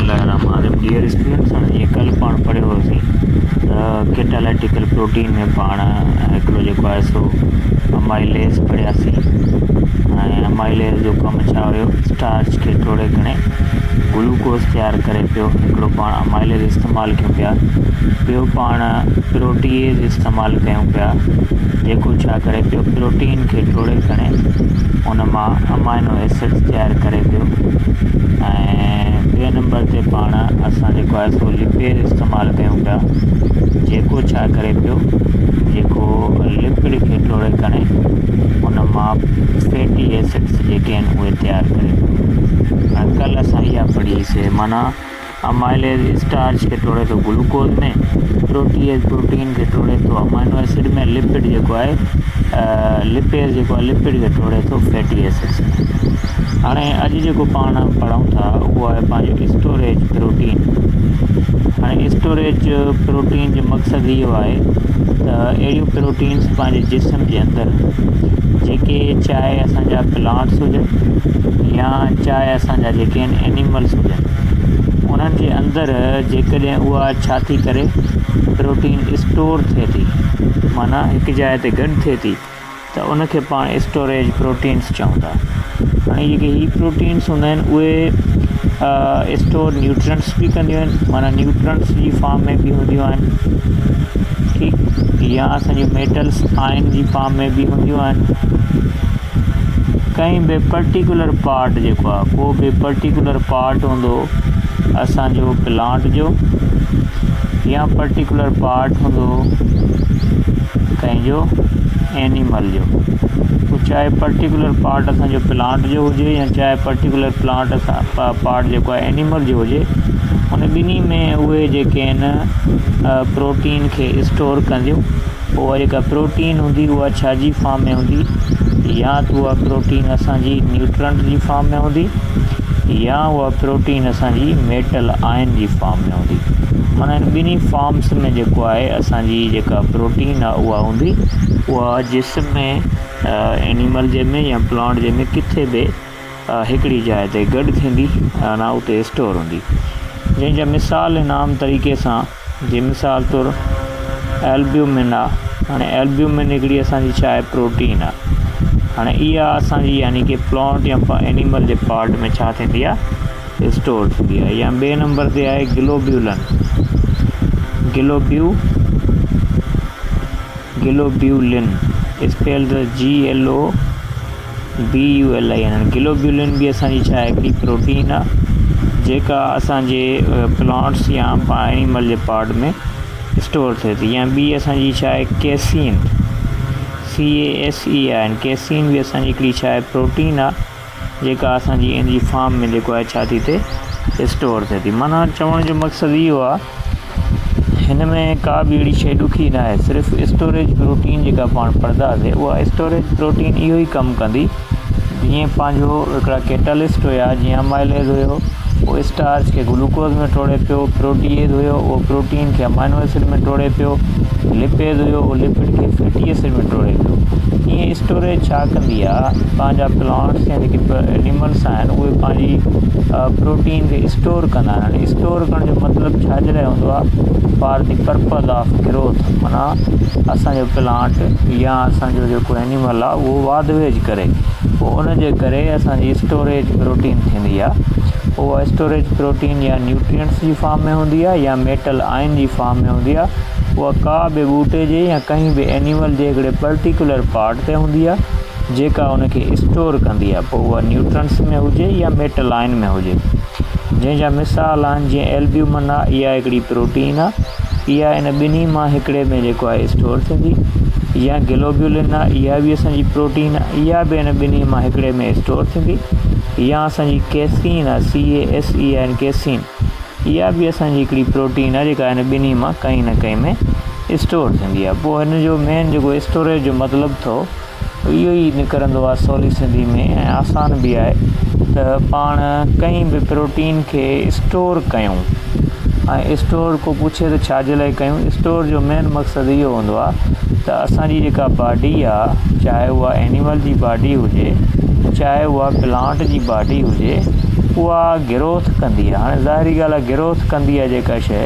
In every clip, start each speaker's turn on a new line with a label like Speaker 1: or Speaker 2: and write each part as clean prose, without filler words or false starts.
Speaker 1: बिस्मिल्लाहिर्रहमानिर्रहीम। Dear students, ये कल पाण पढ़ियो होसीं कैटालिटिकल प्रोटीन में पाण हिकिड़ो जेको आहे सो अमाइलेज पढ़ियासीं। ऐं अमाइलेज जो कमु छा हुयो? स्टार्च खे टोड़े खणे ग्लूकोज़ तयारु करे पियो। हिकिड़ो पाण अमाइलेज इस्तेमालु कयूं पिया। ॿियो पाण प्रोटीएज इस्तेमालु कयूं पिया, जेको छा करे पियो? प्रोटीन खे टोड़े खणे उन मां अमाइनो एसिड्स तयारु करे पियो। ऐं ॿिए नंबर ते पाण असां जेको आहे सो लिपेज इस्तेमालु कयूं पिया, जेको छा करे पियो? जेको लिपिड खे टोड़े खणे उन मां फैटी एसिड्स जेके आहिनि उहे तयारु करे पियो। ऐं कल्ह असां इहा पढ़ीसीं, माना अमाइलेज स्टार्च खे टोड़े थो ग्लूकोज़ में, प्रोटीएज प्रोटीन खे टोड़े थो अमाइनो एसिड में, लिपिड जेको आहे लिपेज जेको आहे लिपिड खे टोड़े थो फैटी एसिड्स में। हाणे अॼु जेको पाण पढ़ूं था उहो आहे पंहिंजो स्टोरेज प्रोटीन। हाणे स्टोरेज प्रोटीन जो मक़सदु इहो आहे त अहिड़ियूं प्रोटीन्स पंहिंजे जिस्म जे अंदरि जेके चाहे असांजा प्लांट्स हुजनि या चाहे असांजा जेके आहिनि एनिमल्स हुजनि, उन्हनि जे अंदरि जेकॾहिं उहा छा थी करे प्रोटीन स्टोर थिए थी, माना हिकु जाइ ते गॾु थिए थी, त उनखे पाण स्टोरेज प्रोटीन्स चऊं था। हाणे जेके ही प्रोटीन्स हूंदा आहिनि उहे स्टोर न्यूट्रंट्स बि कंदियूं आहिनि, माना न्यूट्रंट्स जी फॉर्म में बि हूंदियूं आहिनि, ठीकु, या असांजी मेटल्स आयन जी फॉर्म में बि हूंदियूं आहिनि। कंहिं बि पर्टिकुलर पार्ट जेको आहे, को बि पर्टिकुलर पार्ट हूंदो असांजो प्लांट जो, या पर्टिकुलर पार्ट हूंदो कंहिंजो एनिमल जो। चाहे पर्टिकुलर पार्ट असांजो प्लांट जो हुजे या चाहे पर्टिकुलर पार्ट जेको आहे एनिमल जो हुजे, उन ॿिन्ही में उहे जेके आहिनि प्रोटीन खे स्टोर कंदियूं। उहा जेका प्रोटीन हूंदी उहा छा जी फॉर्म में हूंदी? या त उहा प्रोटीन असांजी न्यूट्रंट जी फॉर्म में हूंदी, या उहा प्रोटीन असांजी मेटल आयन जी फॉर्म में हूंदी। माना इन ॿिन्ही फॉर्म्स में जेको आहे असांजी जेका प्रोटीन आहे उहा हूंदी, उहा जिस्म में एनिमल जे में या प्लांट जे में किथे बि हिकिड़ी जाइ ते गॾु थींदी, अना उते स्टोर हूंदी। जंहिंजा मिसाल आहिनि आम तरीक़े सां, जीअं मिसाल तौरु एल्ब्यूमिन आहे। हाणे एल्ब्यूमिन हिकिड़ी असांजी छा आहे? प्रोटीन आहे। हाणे इहा असांजी यानी कि प्लांट या एनिमल जे पार्ट में छा थींदी आहे? स्टोर थींदी आहे। या ॿिए नंबर ते आहे globulin, globulin spelled GLOBULIN। Globulin बि असांजी छा आहे? हिकिड़ी प्रोटीन आहे जेका असांजे प्लांट्स या एनिमल जे पार्ट में स्टोर थिए थी। या ॿी असांजी छा आहे? Casein, CASEIN। केसीन बि असांजी हिकिड़ी छा आहे? प्रोटीन आहे जेका असांजी इन जी फॉर्म में जेको आहे छा थी थिए? स्टोर थिए थी। माना चवण जो मक़सदु इहो आहे, हिन में का बि अहिड़ी शइ ॾुखी न आहे। सिर्फ़ु स्टोरेज प्रोटीन जेका पाण पढ़ंदासीं उहा स्टोरेज प्रोटीन इहो ई कमु कंदी। जीअं पंहिंजो हिकिड़ा कैटालिस्ट हुया, जीअं अमाइलेज हुयो उहो स्टार्च खे ग्लूकोज़ में टोड़े पियो, प्रोटीएज हुयो उहो प्रोटीन खे अमाइनो एसिड में टोड़े पियो, लिपेज हुयो उहो लिपिड खे फैटी एसिड में टोड़े पियो। ईअं स्टोरेज छा कंदी आहे? पंहिंजा प्लांट्स या जेके एनिमल्स आहिनि उहे पंहिंजी प्रोटीन खे स्टोर कंदा आहिनि। हाणे स्टोर करण जो मतिलबु छाजे लाइ हूंदो आहे? For the purpose of growth, माना असांजो प्लांट या असांजो जेको एनिमल आहे उहो वाध वेझ करे, पोइ उनजे करे असांजी स्टोरेज प्रोटीन थींदी आहे। उहा स्टोरेज प्रोटीन या न्यूट्रिएंट्स जी फॉर्म में हूंदी आहे या मेटल आयन जी फॉर्म में हूंदी आहे। उहा का बि ॿूटे जे या कंहिं बि एनिमल जे हिकिड़े पर्टिकुलर पार्ट ते हूंदी आहे जेका उनखे स्टोर कंदी आहे, पोइ उहा न्यूट्रंट्स में हुजे या मेटल आयन में हुजे। जंहिंजा मिसाल आहिनि, जीअं एल्ब्यूमिन आहे, इहा हिकिड़ी प्रोटीन आहे, इहा इन ॿिन्ही मां हिकिड़े में जेको आहे स्टोर थींदी। या ग्लोब्यूलिन आहे, इहा बि असांजी प्रोटीन आहे, इहा बि इन ॿिन्ही मां हिकिड़े में स्टोर थींदी। या असांजी केसीन आहे, CASEIN केसीन, इहा बि असांजी हिकिड़ी प्रोटीन आहे जेका इन ॿिन्ही मां कंहिं न कंहिं में स्टोर थींदी आहे। पोइ हिन जो मेन जेको स्टोरेज जो मतिलबु थो इहो ई निकिरंदो आहे सवली सिंधी में, ऐं आसान बि आहे त पाण कंहिं बि प्रोटीन खे स्टोर कयूं। ऐं स्टोर को पुछे त छाजे लाइ कयूं? स्टोर जो मेन मक़सदु इहो हूंदो आहे त असांजी जेका बॉडी आहे, चाहे उहा एनिमल जी बॉडी हुजे चाहे उहा प्लांट जी बॉडी हुजे उहा ग्रोथ कंदी आहे। हाणे ज़ाहिरी ॻाल्हि आहे ग्रोथ कंदी आहे जेका शइ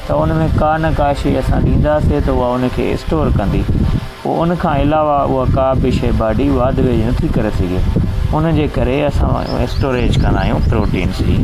Speaker 1: त उन में का न का शइ असां ॾींदासीं त उहा उनखे स्टोर कंदी। पोइ उन खां अलावा उहा का बि शइ बॉडी वाध वेझ नथी करे सघे, उन जे करे असां स्टोरेज कंदा आहियूं प्रोटीन्स जी।